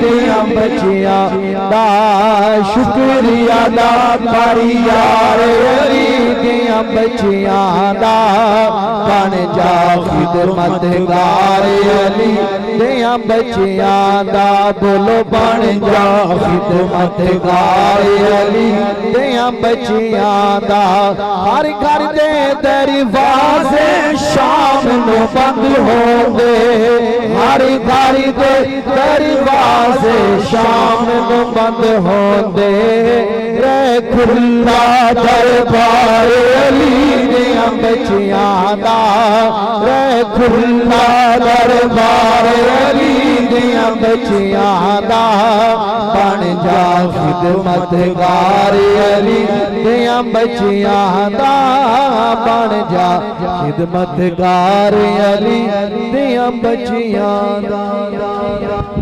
दियां बच्चियां दा शुक्रिया दा करी यार अली दियां बच्चियां दा बन जा खिदमतगार अली दियां बच्चियां दा बोलो बन जा खिदमतगार अली दियां बच्चियां दा हर घर दे दरवाजे शाम नू बंद हो गए हर घर दे दरवाजे शाम नू बंद हो दे रे खुला दरबार अली दियां बच्चियां दा रे खुला दरबार अली दियां बच्चियां दा बन जा खिदमतगार अली दियां बच्चियां दा बन जा खिदमतगार अली दियां बच्चियां दा